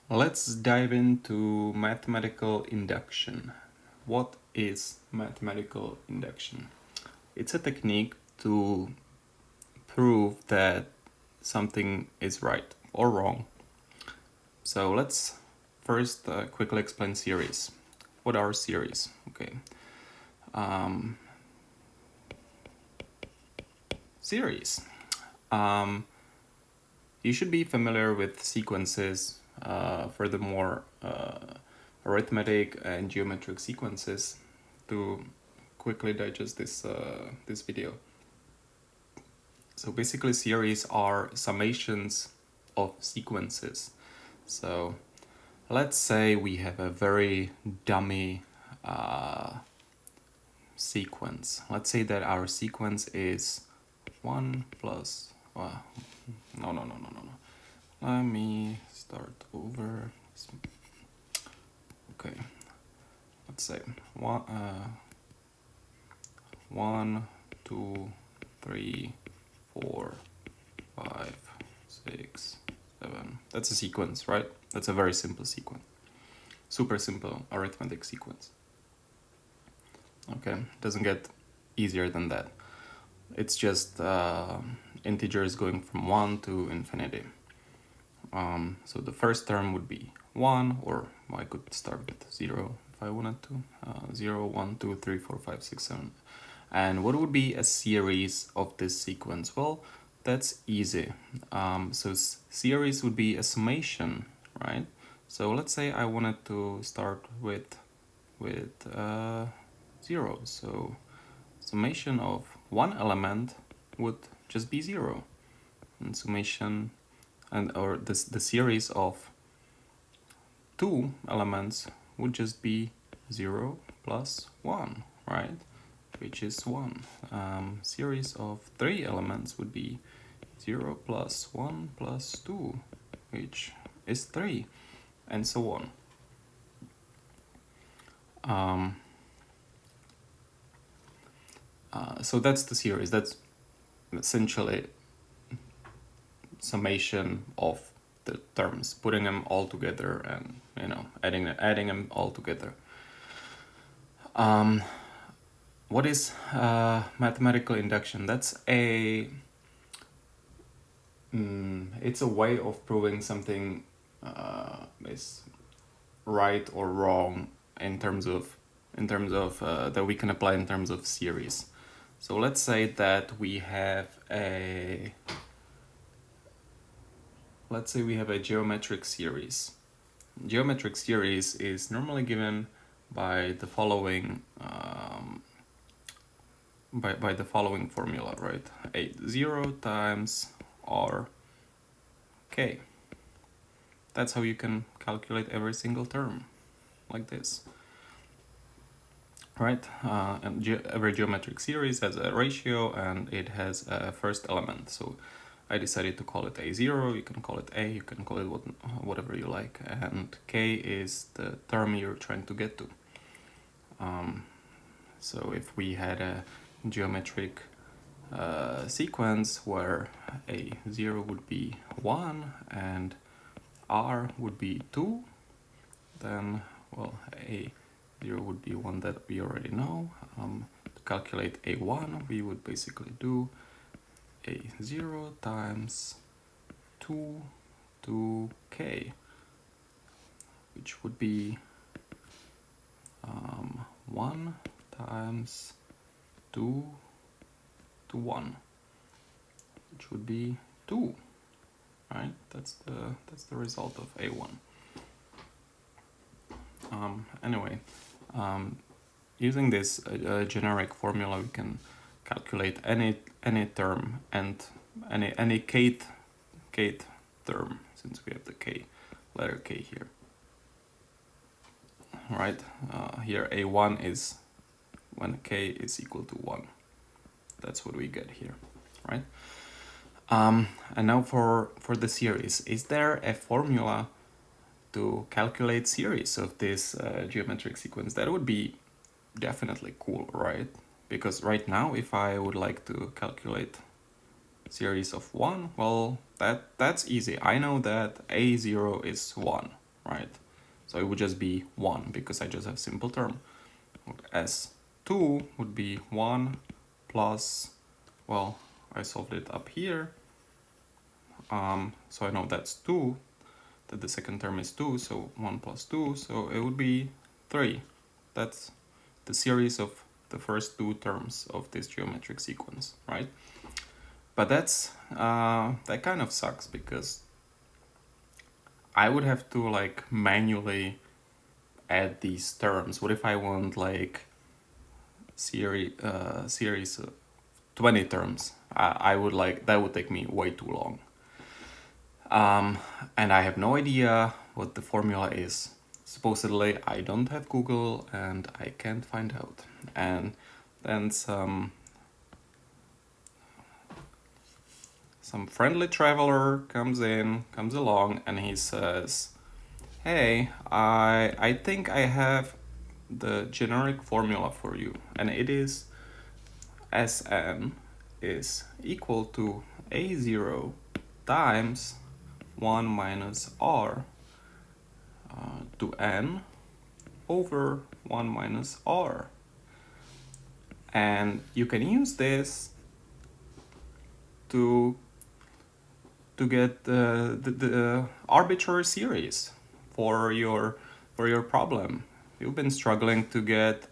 Let's dive into mathematical induction. What is mathematical induction? It's a technique to prove that something is right or wrong. So let's first quickly explain series. What are series? Okay. Series. You should be familiar with sequences. Furthermore, arithmetic and geometric sequences to quickly digest this video. So basically, series are summations of sequences. So let's say we have a very dummy sequence. Let's say that our sequence is 1 plus. No. Let me start over. Okay. Let's say 1, 2, 3, 4, 5, 6, 7. That's a sequence, right? That's a very simple sequence. Super simple arithmetic sequence. Okay, doesn't get easier than that. It's just integers going from 1 to infinity. So the first term would be 1, or I could start with 0 if I wanted to. 0, 1, 2, 3, 4, 5, 6, 7. And what would be a series of this sequence? Well, that's easy. So series would be a summation, right? So let's say I wanted to start with 0. So summation of one element would just be 0. And summation or the series of two elements would just be 0 plus 1, right? Which is 1. Series of 3 elements would be 0 plus 1 plus 2, which is 3, and so on. So that's the series. That's essentially summation of the terms, putting them all together and adding them all together. What is mathematical induction? That's it's a way of proving something is right or wrong in terms of that we can apply in terms of series. So let's say that we have a geometric series. Geometric series is normally given by the following by the following formula, right? 0 times r k. That's how you can calculate every single term, like this. Right? And every geometric series has a ratio and it has a first element. So I decided to call it A0, you can call it A, you can call it whatever you like, and K is the term you're trying to get to. So if we had a geometric sequence where A0 would be 1 and R would be 2, then, well, A0 would be one that we already know. To calculate A1, we would basically do A0 times 2 to K, which would be 1 times 2 to 1, which would be 2, right? That's the result of A1. Anyway, using this generic formula, we can calculate any term and any kth term, since we have the letter K here. Right, here A1 is when K is equal to 1. That's what we get here, right? And now for the series, is there a formula to calculate series of this geometric sequence? That would be definitely cool, right? Because right now, if I would like to calculate series of 1, well, that's easy. I know that A0 is 1, right? So it would just be 1 because I just have simple term. S2 would be 1 plus, well, I solved it up here. So I know that's 2, that the second term is 2, so 1 plus 2, so it would be 3. That's the series of the first 2 terms of this geometric sequence, right? But that kind of sucks because I would have to like manually add these terms. What if I want like series of 20 terms? I would like, that would take me way too long. And I have no idea what the formula is. Supposedly I don't have Google and I can't find out. And then some friendly traveler comes along and he says, hey, I think I have the generic formula for you, and it is Sn is equal to A0 times 1 minus R to n over 1 minus R. And you can use this to get the arbitrary series for your problem. You've been struggling to get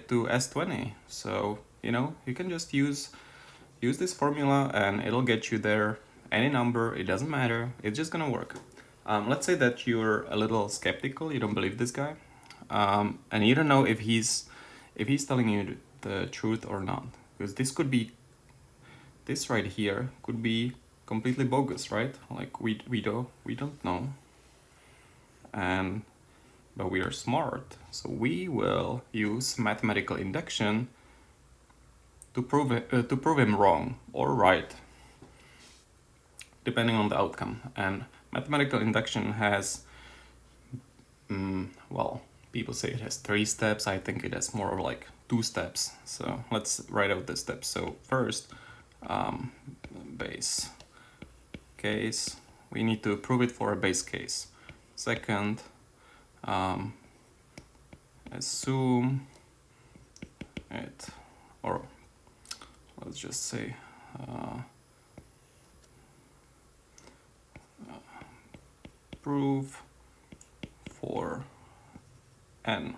to S20, so you can just use this formula and it'll get you there. Any number, it doesn't matter, it's just gonna work. Let's say that you're a little skeptical, you don't believe this guy, and you don't know if he's telling you the truth or not, because this right here could be completely bogus, right? Like we don't know, but we are smart, so we will use mathematical induction to prove him wrong or right, depending on the outcome. And mathematical induction has, well, people say it has 3 steps. I think it has more of like 2 steps. So let's write out the steps. So first, base case, we need to prove it for a base case. Second, assume it, or let's just say prove for n,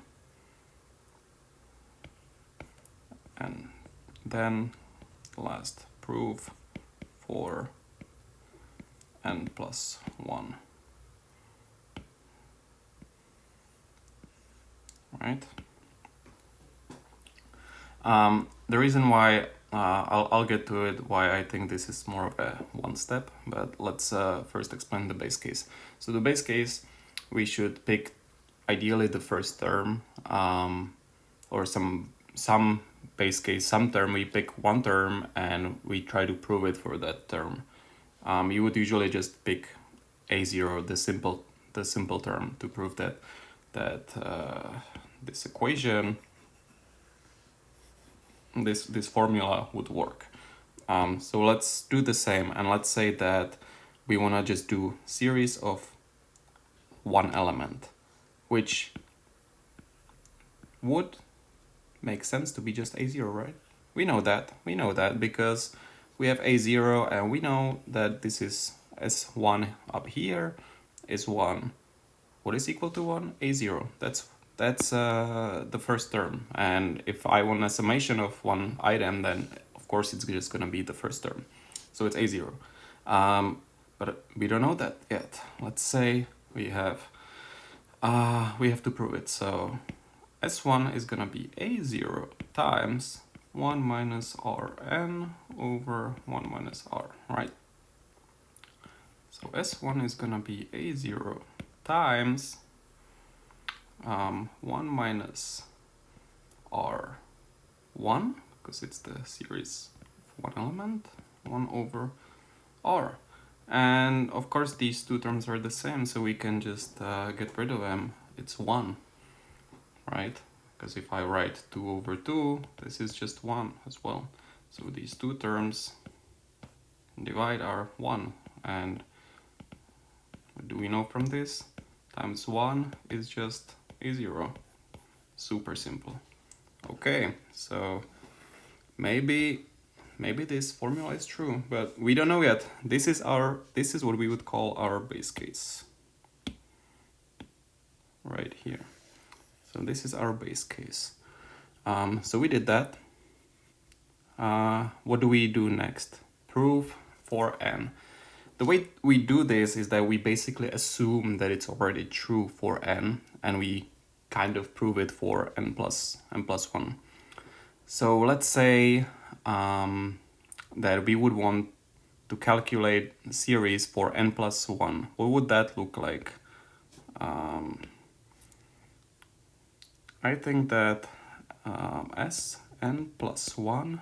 and then last, prove for n plus 1, right? The reason why I'll get to it, why I think this is more of a 1 step, but let's first explain the base case. So the base case, we should pick ideally the first term, or some base case, some term. We pick one term and we try to prove it for that term. You would usually just pick A0, the simple term, to prove that this equation, this formula would work. So let's do the same, and let's say that we want to just do series of one element, which would make sense to be just A0, right? We know that because we have A0 and we know that this is S1 up here is 1. What is equal to 1? A0. That's the first term. And if I want a summation of one item, then of course it's just going to be the first term. So it's A0. But we don't know that yet. Let's say we have to prove it. So S1 is going to be A0 times 1 minus Rn over 1 minus R, right? So S1 is going to be A0 times 1 minus R1, because it's the series of one element, 1 over R. And of course these two terms are the same, so we can just get rid of them. It's 1, right? Because if I write 2 over 2, this is just 1 as well. So these two terms divide are 1. And what do we know from this? times 1 is just a0. Super simple. Okay, so maybe this formula is true, but we don't know yet. This is what we would call our base case. Right here. So this is our base case. So we did that. What do we do next? Prove for n. The way we do this is that we basically assume that it's already true for n, and we kind of prove it for n plus 1. So let's say that we would want to calculate a series for n plus 1. What would that look like? I think that Sn plus 1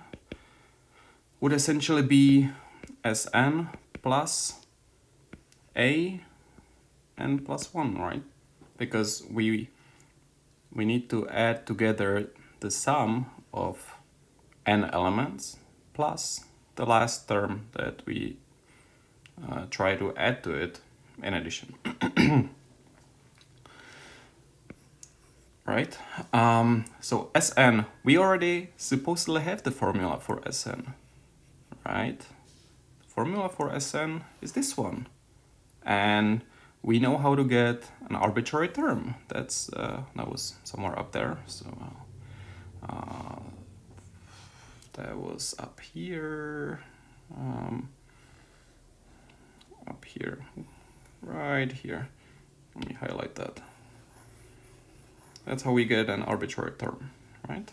would essentially be Sn plus a n plus 1, right? Because we need to add together the sum of n elements plus the last term that we try to add to it in addition. Right? So Sn, we already supposedly have the formula for Sn, right? The formula for Sn is this one. And we know how to get an arbitrary term. That was somewhere up there. So that was up here, right here. Let me highlight that. That's how we get an arbitrary term, right?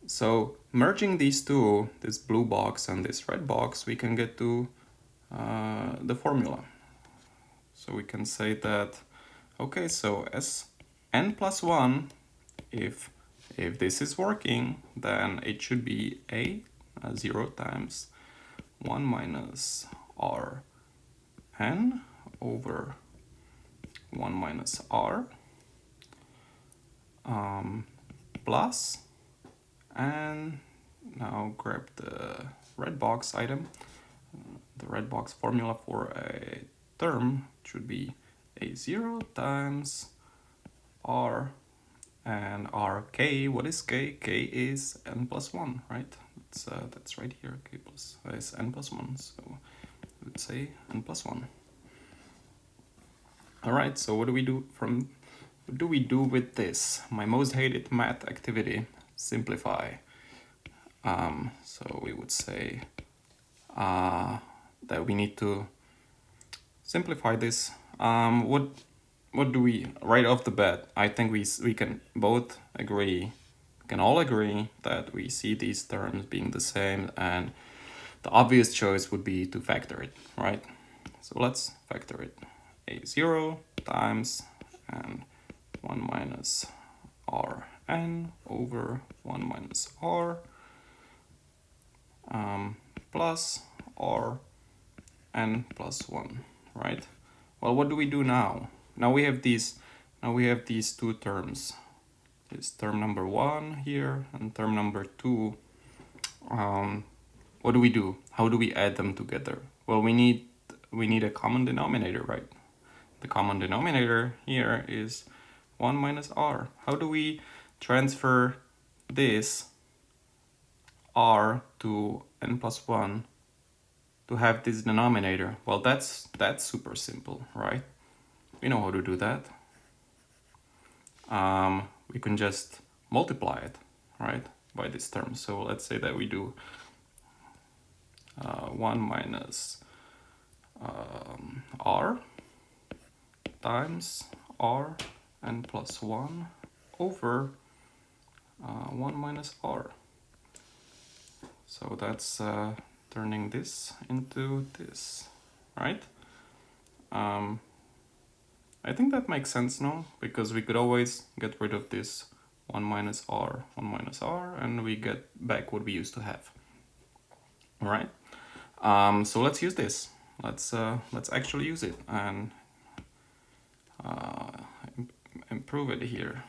So merging these two, this blue box and this red box, we can get to the formula. So we can say that, okay, so Sn plus 1, if this is working, then it should be a0 times 1 minus r n over 1 minus r plus, and now grab the red box item. The red box formula for a term should be a0 times r and rk. What is k? K is n plus 1, right? That's right here. K plus is n plus 1, so let's say n plus 1. All right, so what do we do with this? My most hated math activity, simplify. So we would say that we need to simplify this. What do we, right off the bat, I think we can both agree, can all agree that we see these terms being the same, and the obvious choice would be to factor it, right? So let's factor it. a0 times and 1 minus rn over 1 minus r plus r n plus 1, right? Well, what do we do now? Now we have these two terms. It's term number 1 here and term number 2. What do we do? How do we add them together? Well, we need a common denominator, right? The common denominator here is 1 minus r. How do we transfer this r to n plus 1 to have this denominator? Well, that's super simple, right? We know how to do that. We can just multiply it, right, by this term. So let's say that we do 1 minus r times r n plus 1 over 1 minus r. So that's turning this into this, right? I think that makes sense now, because we could always get rid of this 1 minus r, and we get back what we used to have. All right. So let's use this. Let's actually use it and improve it here.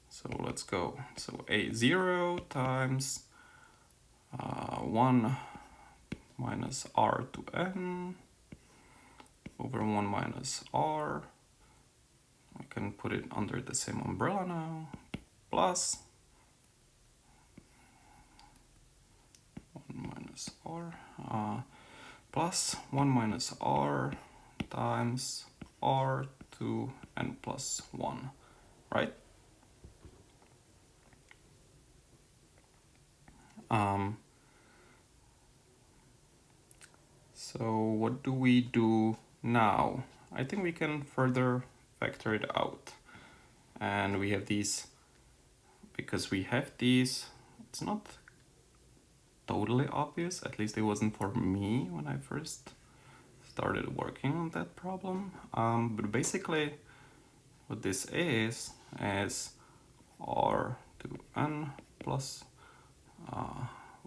So let's go. So a0 times 1 minus r to n over 1 minus r. I can put it under the same umbrella now, plus 1 minus r, plus 1 minus r times r to n plus 1, right? So what do we do now? I think we can further factor it out. And we have these, because we have these, it's not totally obvious, at least it wasn't for me when I first started working on that problem. But basically what this is r to n plus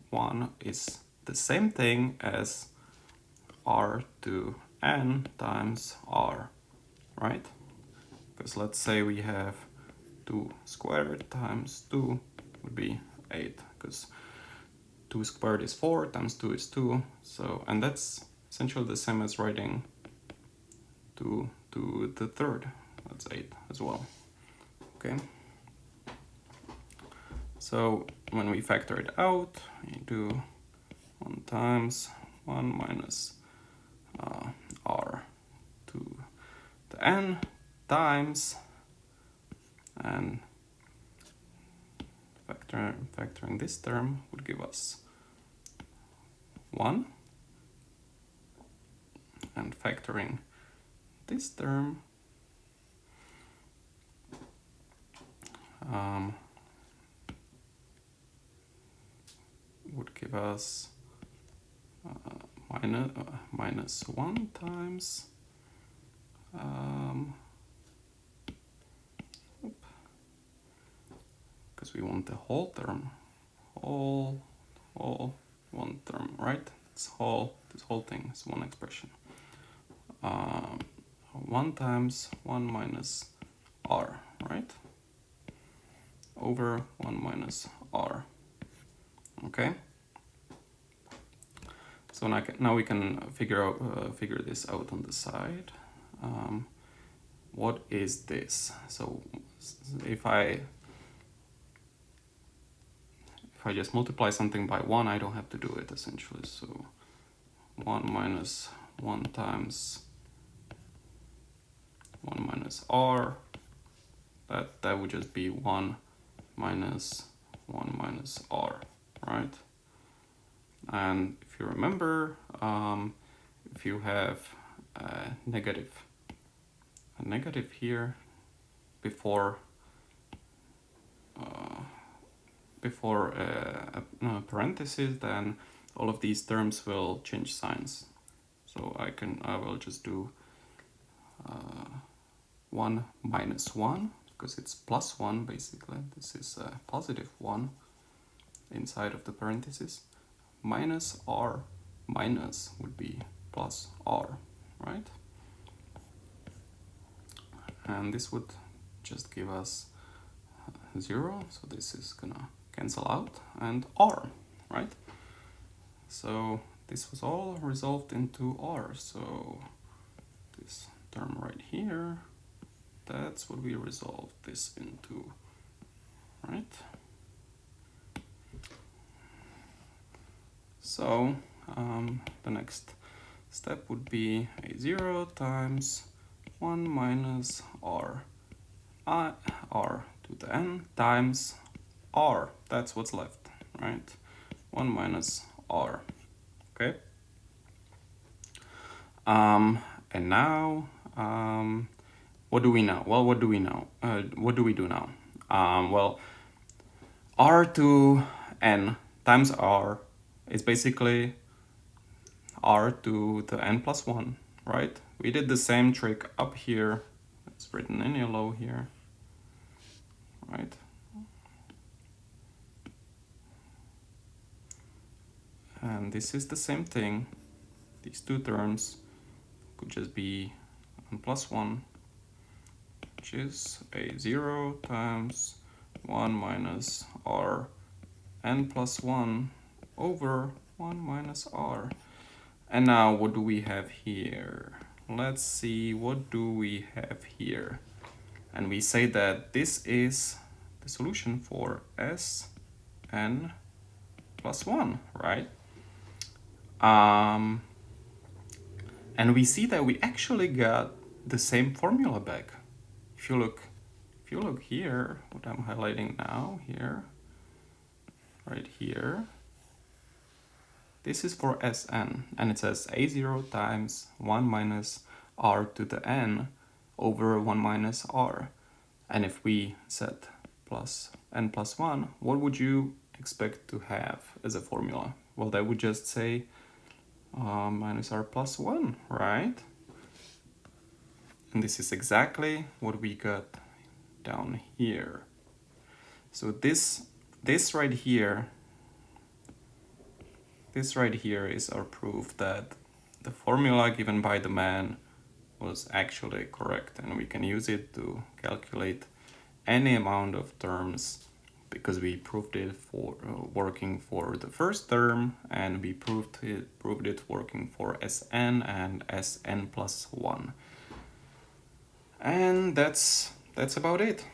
1 is the same thing as r to n times r, right? Because let's say we have 2 squared times 2 would be 8, because 2 squared is 4 times 2 is 2, so, and that's essentially the same as writing 2 to the third, that's 8 as well, okay? So when we factor it out, we do 1 times 1 minus r to the n times, and factoring this term would give us 1, and factoring this term would give us minus 1 times because we want the whole term, whole one term, right? This whole thing is one expression. 1 times 1 minus r, right? Over 1 minus r, okay? So now we can figure this out on the side. What is this? So if I just multiply something by 1, I don't have to do it essentially. So 1 minus 1 times 1 minus r, that would just be 1 minus 1 minus r, right? And if you remember, if you have a negative here before a parenthesis, then all of these terms will change signs. So I will just do 1 minus 1, because it's plus 1 basically. This is a positive 1 inside of the parenthesis. Minus r minus would be plus r, right? And this would just give us 0, so this is gonna cancel out, and r, right? So this was all resolved into r, so this term right here, that's what we resolved this into, right? So the next step would be a 0 times 1 minus r to the n times r. That's what's left, right? 1 minus r, okay? And now, what do we know? Well, what do we know? What do we do now? Well, r to n times r is basically r to the n plus 1, right? We did the same trick up here. It's written in yellow here, right? And this is the same thing. These two terms could just be n plus 1, which is a 0 times 1 minus r n plus 1 over 1 minus r. And now what do we have here? let's see, what do we have here? And we say that this is the solution for Sn plus 1, right? And we see that we actually got the same formula back. If you look here, what I'm highlighting now here, right here, this is for Sn, and it says A0 times 1 minus r to the n over 1 minus r. And if we set plus n plus 1, what would you expect to have as a formula? Well, that would just say minus r plus 1, right? And this is exactly what we got down here. So this right here, is our proof that the formula given by the man was actually correct, and we can use it to calculate any amount of terms, because we proved it for working for the first term, and we proved it working for Sn and Sn plus 1. And that's about it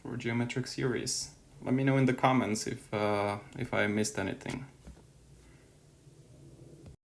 for geometric series. Let me know in the comments if I missed anything.